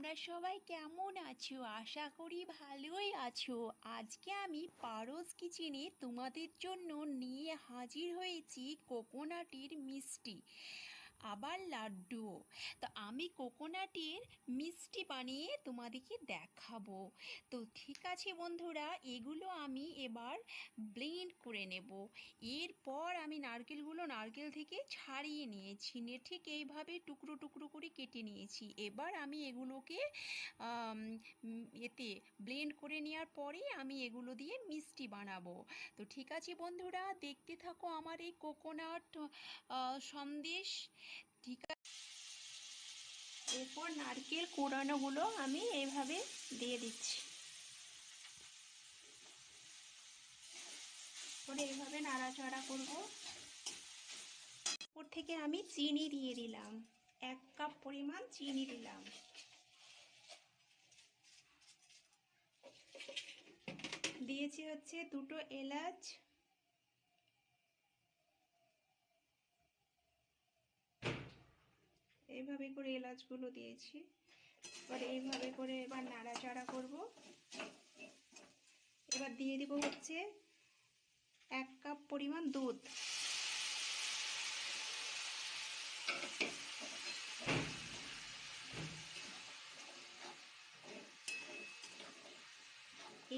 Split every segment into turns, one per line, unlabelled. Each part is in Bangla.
তোমরা সবাই কেমন আছো? আশা করি ভালোই আছো। আজকে আমি পারস কিচেনে তোমাদের জন্য নিয়ে হাজির হয়েছি কোকোনাটের মিষ্টি, আবার লাড্ডুও। তো আমি কোকোনাটের মিষ্টি বানিয়ে তোমাদেরকে দেখাবো। তো ঠিক আছে বন্ধুরা, এগুলো আমি এবার ব্লেন্ড করে নেব। এরপর আমি নারকেল থেকে ছাড়িয়ে নিয়েছি, নিয়ে ঠিক এইভাবে টুকরো টুকরো করে কেটে নিয়েছি। এবার আমি এগুলোকে এতে ব্লেন্ড করে নেওয়ার পরে আমি এগুলো দিয়ে মিষ্টি বানাবো। তো ঠিক আছে বন্ধুরা, দেখতে থাকো আমার এই কোকোনাট সন্দেশ। ঠিক আছে, এরপর নারকেল কোড়ানোগুলো আমি এইভাবে দিয়ে দিচ্ছি, করে এইভাবে নাড়াচাড়া করব। ওর থেকে আমি চিনি দিয়ে দিলাম, 1 কাপ পরিমাণ চিনি দিলাম। দিয়েছি হচ্ছে 2টো এলাচ, এইভাবে করে এলাচগুলো দিয়েছি। এবার এইভাবে করে এবার নাড়াচাড়া করব। এবার দিয়ে দিব হচ্ছে 1 কাপ পরিমাণ দুধ।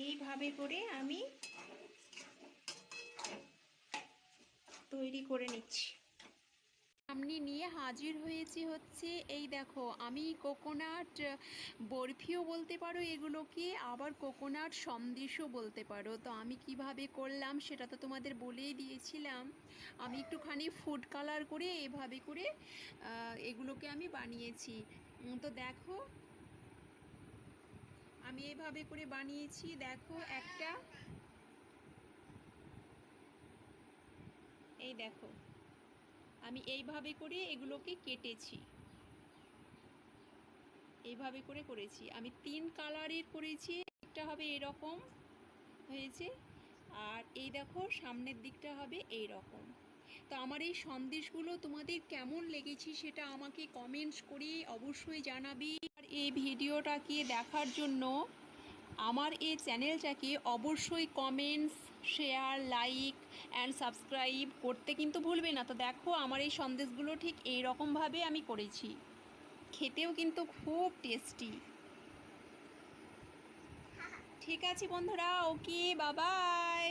এইভাবে করে আমি তৈরি করে নিচ্ছি। সামনে নিয়ে হাজির হয়েছি হচ্ছে এই দেখো, আমি কোকোনাট বরফিও বলতে পারো এগুলোকে, আবার কোকোনাট সন্দেশও বলতে পারো। তো আমি কিভাবে করলাম সেটা তো তোমাদের বলেই দিয়েছিলাম। আমি একটুখানি ফুড কালার করে এভাবে করে এগুলোকে আমি বানিয়েছি। তো দেখো, আমি এভাবে করে বানিয়েছি। দেখো একটা, এই দেখো আমি এইভাবে করে এগুলোকে কেটেছি, এইভাবে করে করেছি। আমি 3 কালারের করেছি, একটা হবে এরকম হয়েছে, আর এই দেখো সামনের দিকটা হবে এই রকম। তো আমার এই সন্দেশগুলো তোমাদের কেমন লেগেছে সেটা আমাকে কমেন্টস করে অবশ্যই জানাবি। আর এই ভিডিওটাকে দেখার জন্য আমার এই চ্যানেলটাকে অবশ্যই comments, share, like and subscribe করতে কিন্তু ভুলবে না। তো দেখো আমার এই সন্দেশগুলো ঠিক এই রকমভাবে আমি করেছি, খেতেও কিন্তু খুব টেস্টি। ঠিক আছে বন্ধুরা, ওকে, বাবাই।